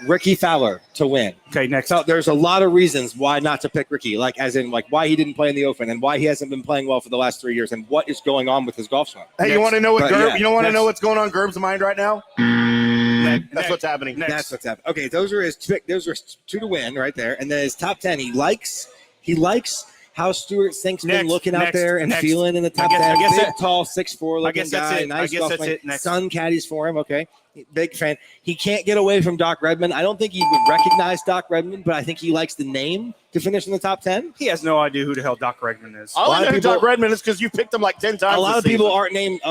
Ricky Fowler to win. Okay, next. So there's a lot of reasons why not to pick Ricky, like why he didn't play in the Open and why he hasn't been playing well for the last 3 years and what is going on with his golf swing. Hey, you want to know what But, you don't want to know what's going on Gerb's mind right now? That's what's happening. That's what's happening. Okay, those are his 2 to win right there, and then his top 10. He likes how Stuart Sink's been looking out next, there and next. feeling in the top 10. I guess Big, that- tall, 6'4" looking guess that's guy. it. Nice I guess golf that's swing. it. Next. Son caddies for him. Okay. Big fan. He can't get away from Doc Redman. I don't think he would recognize Doc Redman, but I think he likes the name to finish in the top 10. He has no idea who the hell Doc Redman is. All I know who Doc Redman is because you picked him like 10 times. A lot of this people season. aren't named.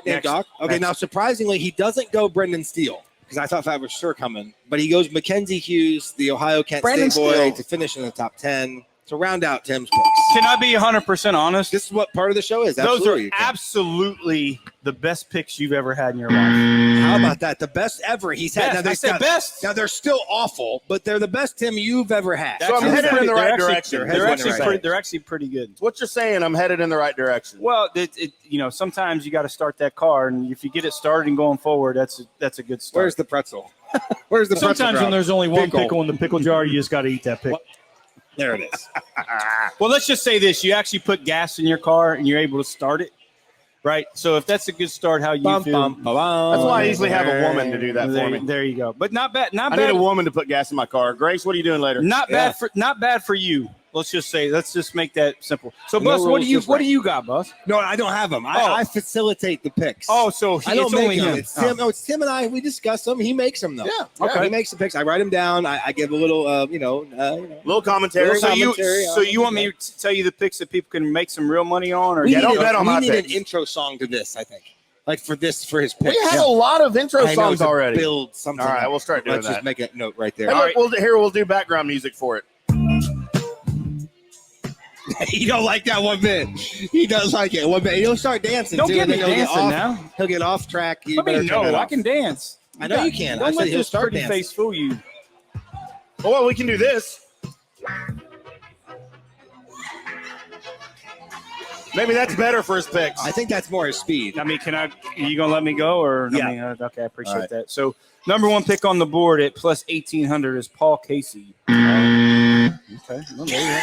Next. Doc. Okay, Next. now surprisingly, he doesn't go Brendan Steele because I thought that was sure coming, but he goes Mackenzie Hughes, the Ohio Kent Brendan State boy, Steele. to finish in the top 10 to round out Tim's picks. Can I be 100% honest? This is what part of the show is. Those Absolutely. are absolutely the best picks you've ever had in your life. How about that? The best ever he's had. Best. Now, I said best. Now they're still awful, but they're the best Tim you've ever had. So I'm headed in the right direction. They're actually pretty good. What you're saying, I'm headed in the right direction. Well, sometimes you got to start that car, and if you get it started and going forward, that's a good start. Where's the pretzel? Where's the pretzel? Sometimes when there's only one pickle in the pickle jar, you just got to eat that pickle. There it is. Well, let's just say this: you actually put gas in your car, and you're able to start it, right? So if that's a good start, how you feel? That's why I usually have a woman to do that for me. There you go. But not bad. Not I bad. need a woman to put gas in my car. Grace, what are you doing later? Not bad for you. Let's just make that simple. So, No Bus, what rules, do you got, Bus? No, I don't have them. I facilitate the picks. Oh, so I don't it's make only them. him. It's Tim. No, it's Tim and I. We discuss them. He makes them though. Yeah. Okay. He makes the picks. I write them down. I give a little, Little commentary. So commentary you want me to tell you the picks that people can make some real money on, or We don't need bet on my We need picks. an intro song to this. I think, like for his picks. We have a lot of intro I know, songs to already. Build something. All right, up. we'll start doing Let's that. just make a note right there. Hey, All look, we'll do background music for it. He don't like that one bit. He does like it one bit. He'll start dancing. Don't too, get and me then he'll get dancing off- now. He'll get off track. You Let me better turn it know. I off. can dance. I know you can. I Don't said let he'll this start pretty dancing. face fool you. Oh, well, we can do this. Maybe that's better for his picks. I think that's more his speed. I mean, are you gonna let me go, or Yeah. I mean, okay, I appreciate All right. that. So, number one pick on the board at plus 1,800 is Paul Casey. Okay, well, there you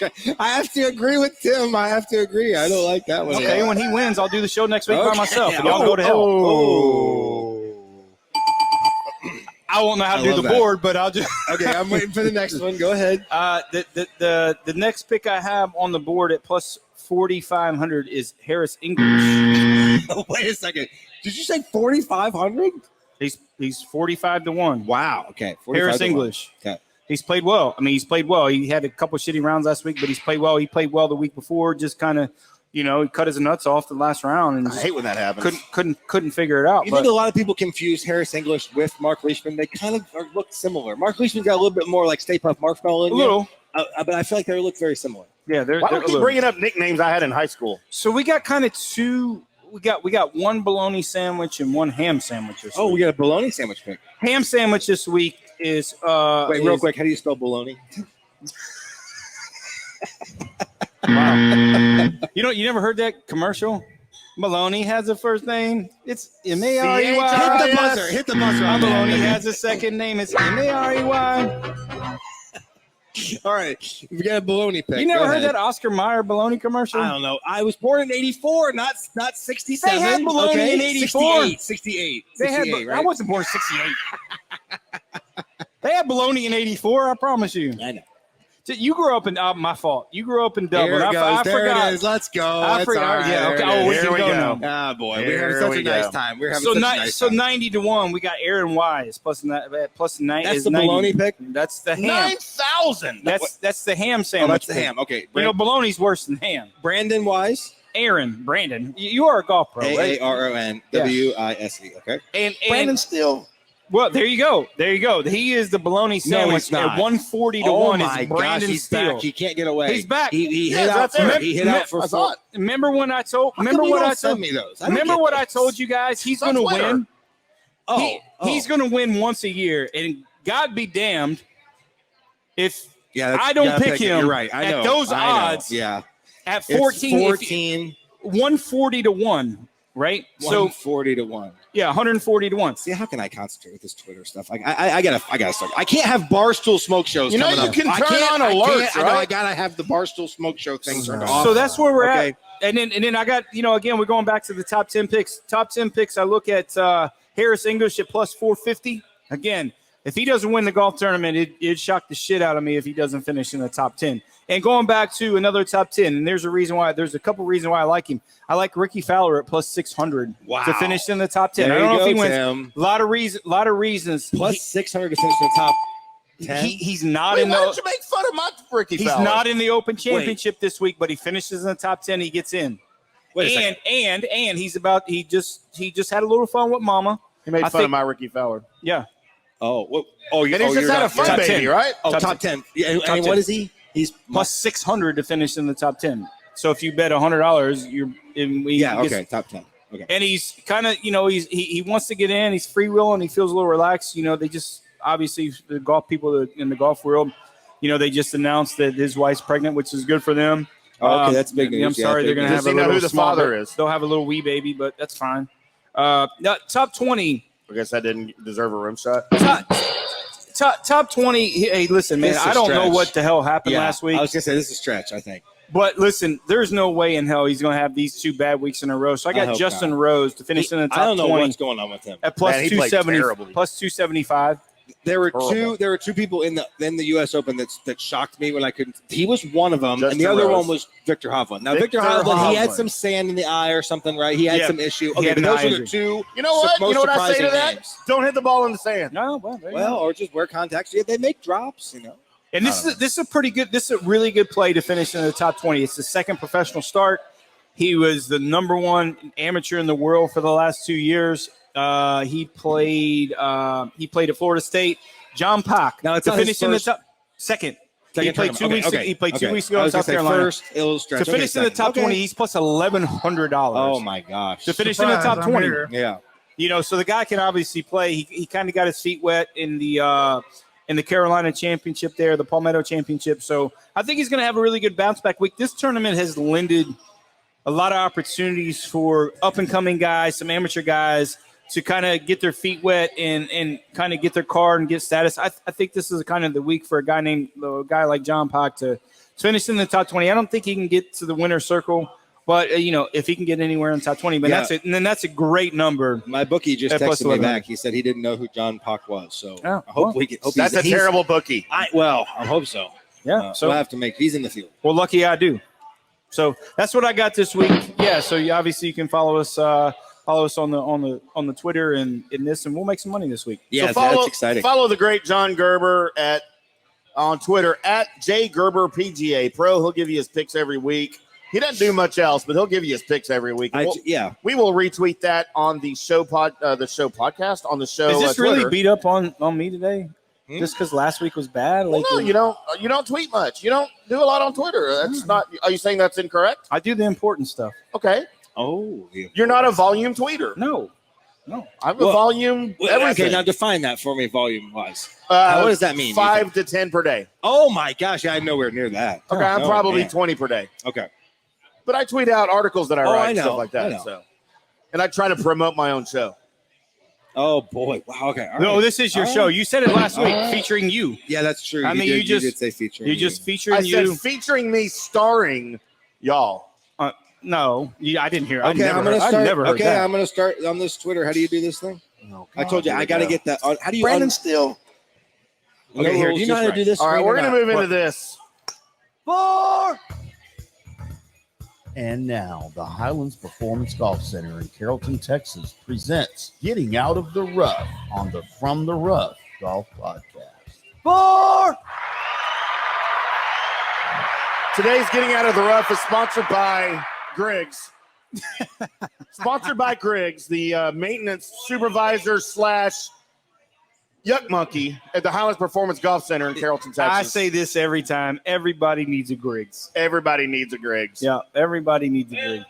go. I have to agree with Tim. I have to agree. I don't like that one. Okay, when he wins, I'll do the show next week by Okay. myself, and y'all go to hell. I won't know how to I do love the that. board, but I'll just. Okay, I'm waiting for the next one. Go ahead. The next pick I have on the board at plus 4,500 is Harris English. Wait a second. Did you say 4,500? He's 45-1. Wow. Okay. 45 Harris to 1. English. Okay. He's played well. I mean, he's played well. He had a couple shitty rounds last week, but he's played well. He played well the week before. Just kind of, he cut his nuts off the last round and I hate when that happens. couldn't figure it out. You But think a lot of people confuse Harris English with Mark Leishman? They kind of look similar. Mark Leishman got a little bit more like Stay Puft Marshmallow in a little, but I feel like they look very similar. yeah. They're Why they're don't a you little. bringing up nicknames I had in high school? So we got kind of two. We got one bologna sandwich and one ham sandwich this Oh, week. we got a bologna sandwich pick. Ham sandwich this week is Wait, real quick. How do you spell bologna? Wow. You never heard that commercial? Maloney has a first name. It's M-A-R-E-Y. Hit the buzzer. Hit the buzzer. on that. Maloney has a second name. It's M-A-R-E-Y. All right. We got a bologna pick. You never Go heard ahead. that Oscar Mayer bologna commercial? I don't know. I was born in 84, not 67. They had bologna in 84. 68. They had. 68, I right? wasn't born in '68. They had bologna in '84. I promise you. I know. You grew up in my fault. You grew up in There Dublin. it goes. I there forgot. it is. Let's go. I That's forgot. all right. Yeah. Okay. There Oh, it we is. can we go go. now. Ah, boy. Here We're having such we a nice go. time. We're having So such a nice so time. 90-1. We got Aaron Wise plus the 90. That's the bologna pick? That's the ham. 9,000. That's the ham Oh, sandwich. that's the pick. ham. Okay. Bologna's worse than ham. Brandon Wise. Brandon. You are a golf pro, right? AARONWISE. Okay. And Brandon Steele. well, there you go. He is the bologna sandwich he's not. at 140 to Oh 1 my is gosh, Brandon he's Steele. back. He can't get away. He's back. He Yeah, hit out that's for. right. He hit out for I four. saw it. Remember when I told? How Remember come you what don't I send told? me those? I don't Remember get what I those. told you guys? He's On going to Twitter. win. Oh, He's going to win once a year, and God be damned if Yeah, that's- I don't gotta pick him You're right. I at know. those I know. odds. Yeah. at It's 14, 14. 140 to 1, right? So 140 to 1. yeah, 140 to 1. See, how can I concentrate with this Twitter stuff? I gotta start. I can't have Barstool Smoke shows. You know coming you up. can I turn can't- on I alerts, can't- I know, right? I gotta have the Barstool Smoke Show thing turned off. So that's where we're Okay. at. And then I got, again, we're going back to the top 10 picks. Top 10 picks, I look at Harris English at plus 450. Again, If he doesn't win the golf tournament, it'd shock the shit out of me if he doesn't finish in the top 10. And going back to another top 10, and there's a couple reasons why I like him. I like Ricky Fowler at plus 600 to finish in the top 10. There I don't know you if he go, wins. Tim. A lot of reasons. Plus 600 to finish in the top 10. He's not Wait, in why the. don't you make fun of my Ricky He's Fowler? not in the Open Championship this week, but he finishes in the top 10. He gets in. Wait a second. And he just had a little fun with Mama. He made fun of my Ricky Fowler. Yeah. And And he's just had a fun top baby, 10. right? Oh, Top top 10. Yeah, and Top 10. what is he? He's Plus 600 to finish in the top 10. So if you bet $100, top 10. Okay. And he's kind of, he wants to get in. He's freewheeling. He feels a little relaxed. They just obviously the golf people in the golf world, they just announced that his wife's pregnant, which is good for them. Okay, that's big news. I'm sorry, they're going to have Does he know who the father is? They'll have a little wee baby, but that's fine. Top 20. I guess I didn't deserve a rim shot. Top 20. Hey, listen, man, This is I don't know stretch. what the hell happened last week. I was going to say this is a stretch, I think. But listen, there's no way in hell he's going to have these 2 bad weeks in a row. So I got hope Justin not. Rose to finish in the top 20. I don't know what's going on with him. At plus Man, he played 270, terribly. plus 275. There were Horrible. two people in the U.S. Open that shocked me when I couldn't. He was one of them, Justin and the other Rose. one was Victor Hovland. Now Victor Victor Hovland, he had Hovland. some sand in the eye or something, right? He had some issue. He Okay, had but an those eye are the injury. two. You know what? most You know what I say to surprising that? names. Don't hit the ball in the sand. No, well, there you Well, go. or just wear contacts. Yeah, they make drops, And this is a pretty good. This is a really good play to finish in the top 20. It's his second professional start. He was the number 1 amateur in the world for the last 2 years. He played at Florida State. John Pak. Now, it's to not his finish in the first- top second. He Second played tournament. 2 weeks. He played 2 weeks ago I in was gonna South say Carolina. first, it'll stretch. To finish in the top 20, he's plus $1,100. Oh my gosh! To finish in the top 20. Yeah. So the guy can obviously play. He kind of got his feet wet in the Carolina Championship there, the Palmetto Championship. So I think he's going to have a really good bounce back week. This tournament has lended a lot of opportunities for up and coming guys, some amateur guys, to kind of get their feet wet and kind of get their card and get status. I think this is kind of the week for a guy like John Pak to finish in the top 20. I don't think he can get to the winner's circle, but if he can get anywhere in the top 20, but that's it. And then that's a great number. My bookie just At plus texted me 1100. back. He said he didn't know who John Pak was. So Oh, I hope well. we can. Hope That's a he's- terrible bookie. I hope so. Yeah. So we'll have to make. He's in the field. Well, lucky I do. So that's what I got this week. Yeah. So you can follow us on the Twitter and in this, and we'll make some money this week. Yeah, So follow, that's exciting. Follow the great John Gerber on Twitter at JGerberPGA Pro. He'll give you his picks every week. He doesn't do much else, but he'll give you his picks every week. We will retweet that on the show podcast on the show. Is this really Twitter. beat up on me today? Just because last week was bad? Well, no, you don't tweet much. You don't do a lot on Twitter. That's not. Are you saying that's incorrect? I do the important stuff. Okay, Oh, yeah. you're not a volume tweeter. No. I'm a volume. Everything. Okay, now define that for me, volume wise. what what does that mean? 5 to 10 per day. Oh my gosh, I'm nowhere near that. Okay, I'm Oh, probably man. 20 per day. Okay. But I tweet out articles that I write, I know, stuff like I that. know. So, and I try to promote my own show. Oh boy. Wow. Okay. All No, right. this is your All show. right. You said it last week, All right. featuring you. Yeah, that's true. I mean, you did just say featuring. You just I featuring said you. featuring me, starring y'all. No, I didn't hear. Okay, I never heard that. I'm gonna start on this Twitter. How do you do this thing? I told you I got to get that. How do you? Brandon Steele. Okay, here. Do you know how to do this? All right, screen or we're going to not? move into this. And now, the Highlands Performance Golf Center in Carrollton, Texas presents Getting Out of the Rough on the From the Rough Golf Podcast. Today's Getting Out of the Rough is sponsored by Griggs. Sponsored by Griggs, the maintenance supervisor / yuck monkey at the Highlands Performance Golf Center in Carrollton, Texas. I say this every time. Everybody needs a Griggs. Everybody needs a Griggs. Yeah, everybody needs a Griggs.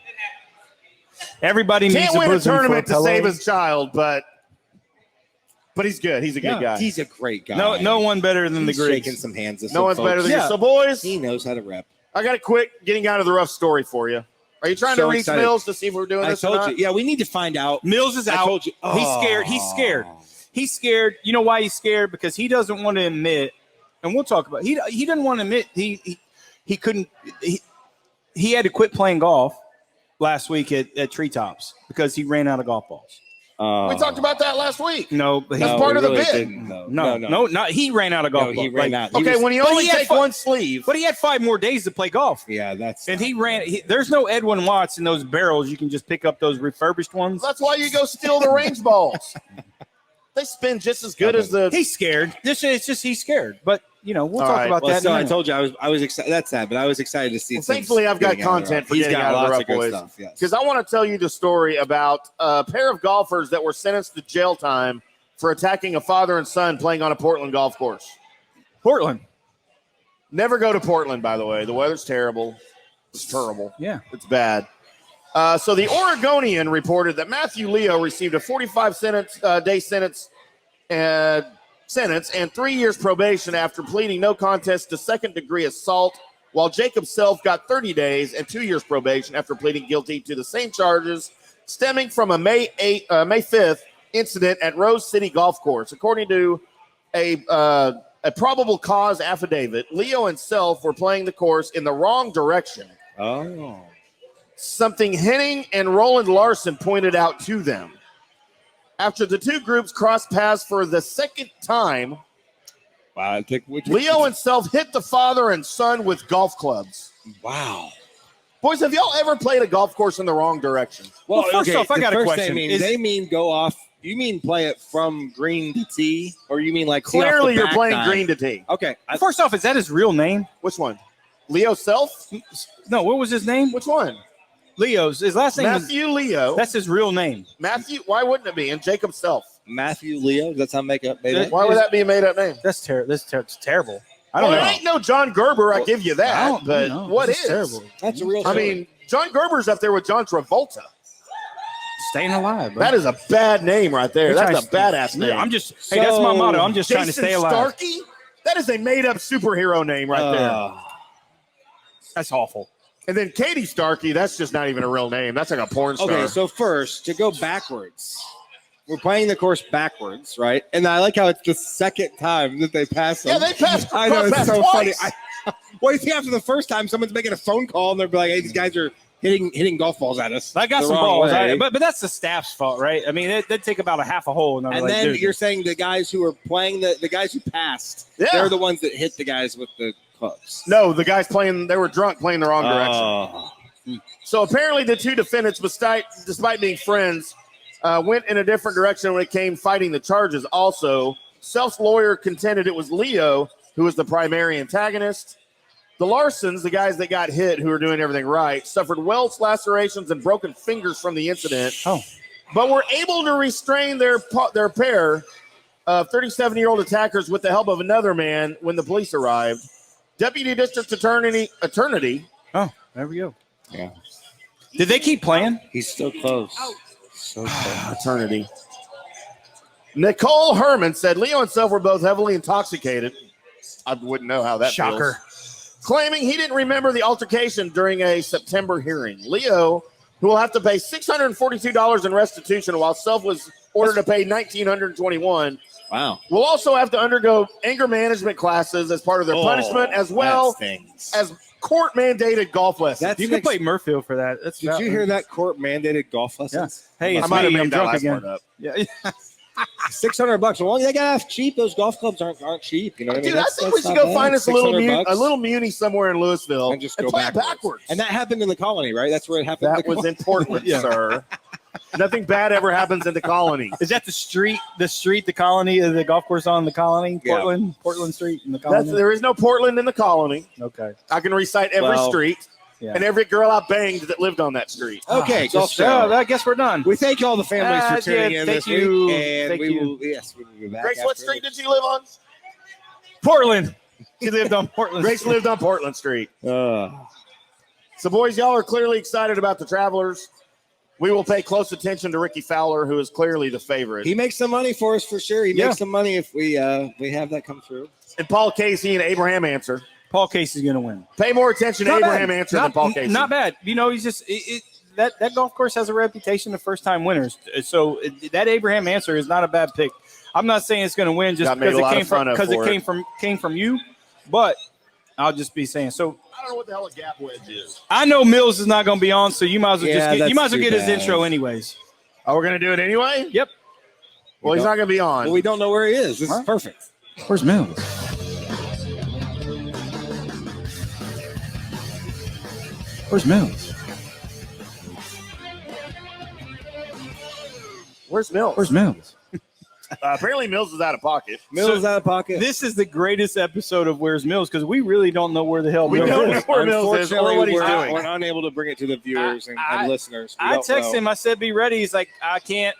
Everybody Can't needs a win a bosom for tournament to pillow. save his child, but he's good. He's a good guy. He's a great guy. No one better than He's the Griggs. shaking some hands. With No some one's better folks. than you. So, boys, He knows how to rep. I got a quick Getting Out of the Rough story for you. Are you trying So to reach excited. Mills to see if we're doing I this or told not? you. Yeah, we need to find out. Mills is I out. told you. He's scared. He's scared. He's scared. You know why he's scared? Because he doesn't want to admit, and we'll talk about it. He doesn't want to admit he couldn't he had to quit playing golf last week at Treetops because he ran out of golf balls. We talked about that last week. No, but That's part of the bid. no. He ran out of golf. He clubs. ran out. Okay, when you only take one sleeve. But he had 5 more days to play golf. Yeah, that's. And he ran. There's no Edwin Watts in those barrels. You can just pick up those refurbished ones. That's why you go steal the range balls. They spin just as good as the. He's scared. It's just he's scared. But we'll talk about that. So I told you I was excited. That's sad, but I was excited to see. Well, thankfully, I've got content for getting out of the rough, boys. Because I want to tell you the story about a pair of golfers that were sentenced to jail time for attacking a father and son playing on a Portland golf course. Portland. Never go to Portland, by the way. The weather's terrible. It's terrible. Yeah, it's bad. So the Oregonian reported that Matthew Leo received a 45-day sentence and 3 years probation after pleading no contest to second-degree assault, while Jacob Self got 30 days and 2 years probation after pleading guilty to the same charges stemming from a May 5th incident at Rose City Golf Course. According to a probable cause affidavit, Leo and Self were playing the course in the wrong direction. Oh. Something Henning and Roland Larson pointed out to them. After the two groups crossed paths for the second time, Leo and Self hit the father and son with golf clubs. Wow. Boys, have y'all ever played a golf course in the wrong direction? Well, first off, I got a question. They mean go off. You mean play it from green to tee? Or you mean like clearly you're playing green to tee? Okay. First off, is that his real name? Which one? Leo Self? No, what was his name? Which one? Leo's. His last name Matthew Leo. That's his real name. Matthew. Why wouldn't it be? And Jacob Self. Matthew Leo. Does that sound made up? Why would that be a made up name? That's terrible. It's terrible. I don't know. It ain't no John Gerber. I give you that. But what is? Terrible. That's a real. I mean, John Gerber's up there with John Travolta. Staying alive. Bro. That is a bad name right there. That's a badass name. Yeah, hey, that's my motto. I'm just trying to stay alive. Starkey? That is a made up superhero name right there. That's awful. And then Katie Starkey, that's just not even a real name. That's like a porn star. Okay, so first, to go backwards, we're playing the course backwards, right? And I like how it's the second time that they pass them. Yeah, they passed. I know, it's so twice. funny. What do you think after the first time someone's making a phone call and they're like, hey, these guys are hitting golf balls at us? I got some balls. But that's the staff's fault, right? I mean, they'd take about a half a hole. And then you're saying the guys who are playing, the guys who passed, they're the ones that hit the guys with the clubs. No, the guys playing, they were drunk playing the wrong direction. So apparently the two defendants, despite being friends, went in a different direction when it came fighting the charges. Also, Self's lawyer contended it was Leo who was the primary antagonist. The Larsons, the guys that got hit who were doing everything right, suffered welts, lacerations, and broken fingers from the incident, but were able to restrain their pair of 37-year-old attackers with the help of another man when the police arrived. Deputy District Attorney. Oh, there we go. Yeah. Did they keep playing? He's still close. So close. Eternity. Nicole Herman said Leo and Self were both heavily intoxicated. I wouldn't know how that Shocker. feels. Claiming he didn't remember the altercation during a September hearing. Leo, who will have to pay $642 in restitution, while Self was ordered to pay $1,921. Wow. Will also have to undergo anger management classes as part of their punishment, as well as court-mandated golf lessons. You can play Murfield for that. Did you hear that court-mandated golf lessons? Yeah. Hey, I might have I'm made that drunk last again. part up. Yeah. $600. Well, they got half cheap. Those golf clubs aren't cheap. You know what Dude, I mean? I think we should go find us a little muni somewhere in Louisville and just go play backwards. And that happened in the Colony, right? That's where it happened. That was in Portland, sir. Nothing bad ever happens in the Colony. Is that the Colony, the golf course on the Colony? Portland Street in the Colony? There is no Portland in the Colony. Okay. I can recite every street and every girl I banged that lived on that street. Okay, golf show. I guess we're done. We thank all the families for tuning in this week. And we will be back. Grace, what street did you live on? Portland. She lived on Portland Grace Street. lived on Portland Street. So, boys, y'all are clearly excited about the Travelers. We will pay close attention to Ricky Fowler, who is clearly the favorite. He makes some money for us for sure. He makes some money if we have that come through. And Paul Casey and Abraham Answer. Paul Casey's going to win. Pay more attention to Abraham Answer than Paul Casey. Not bad. You know, he's just that golf course has a reputation of first-time winners. So that Abraham Answer is not a bad pick. I'm not saying it's going to win just because it came from you, but I'll just be saying so. I don't know what the hell a gap wedge is. I know Mills is not going to be on, so you might as well get his intro anyways. Oh, we're going to do it anyway? Yep. Well, he's not going to be on. Well, we don't know where he is. This Huh? is perfect. Where's Mills? Where's Mills? Where's Mills? Where's Mills? Apparently, Mills is out of pocket. Mills out of pocket. This is the greatest episode of Where's Mills because we really don't know where the hell We Mills don't is. know where Mills is or what he's we're, doing. we're unable to bring it to the viewers and listeners. We I don't texted know. him. I said, "Be ready." He's like, "I can't."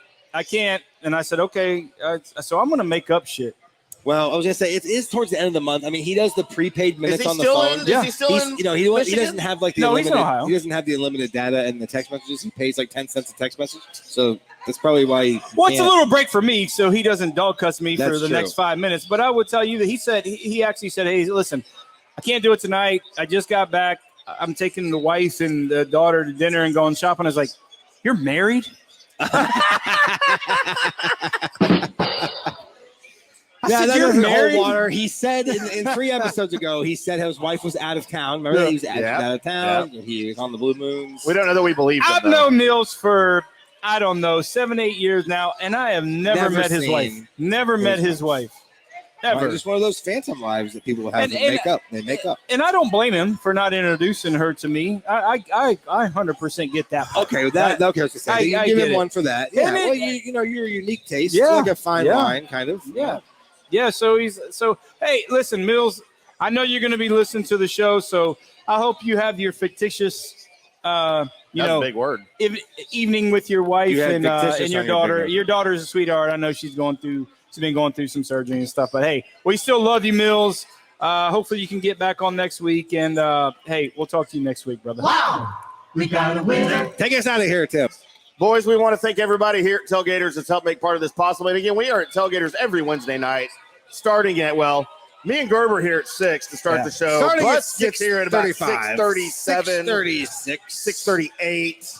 And I said, "Okay." So I'm gonna make up shit. Well, I was gonna say it is towards the end of the month. I mean, he does the prepaid minutes on the phone. Is he still in? He doesn't have like the No, he's in unlimited. Ohio. He doesn't have the unlimited data and the text messages. He pays like 10 cents a text message. So that's probably why. Well, it's a little break for me, so he doesn't dog cuss me for That's the true. next 5 minutes. But I would tell you that he actually said, "Hey, listen, I can't do it tonight. I just got back. I'm taking the wife and the daughter to dinner and going shopping." I was like, "You're married?" Yeah, said, that "You're doesn't married?" hold water. He said in 3 episodes ago, he said his wife was out of town. Remember that? He was out of town. He was on the Blue Moons. We don't know that we believe him. I've though. known Mills for, I don't know, 7-8 years now, and I have never met his seen wife. Never met his wife. Ever. Just one of those phantom lives that people have And- that and- make up. They make up. And I don't blame him for not introducing her to me. I 100% get that. Okay, okay, I was to say. You I give get him it. one for that. Yeah, And it- well, you're a unique taste. Yeah, It's like a fine yeah. wine, kind of. Yeah, so hey, listen, Mills, I know you're going to be listening to the show, so I hope you have your fictitious, That's a big word. evening with your wife You had and fictitious your on your daughter. big Your daughter's a sweetheart. I know she's been going through some surgery and stuff, but hey, we still love you, Mills. Hopefully you can get back on next week, and hey, we'll talk to you next week, brother. Wow, we got a winner. Take us out of here, Tim. Boys, we want to thank everybody here at Tailgaters that's helped make part of this possible. And again, we are at Tailgaters every Wednesday night, starting at, me and Gerber here at 6 to start the show. Starting Bus at gets here at about 6:37, 6:36. 6:38.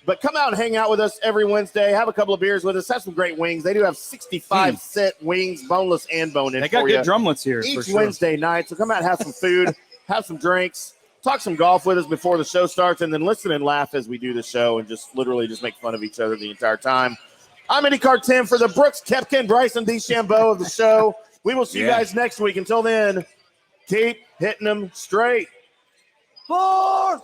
But come out and hang out with us every Wednesday. Have a couple of beers with us. Have some great wings. They do have 65-cent wings, boneless and bone-in They got for good you drumlets here. for each sure. Wednesday night. So come out and have some food, have some drinks, talk some golf with us before the show starts, and then listen and laugh as we do the show and just literally just make fun of each other the entire time. I'm IndyCar Tim for the Brooks Koepka, Bryson DeChambeau of the show. We will see you guys next week. Until then, keep hitting them straight. 4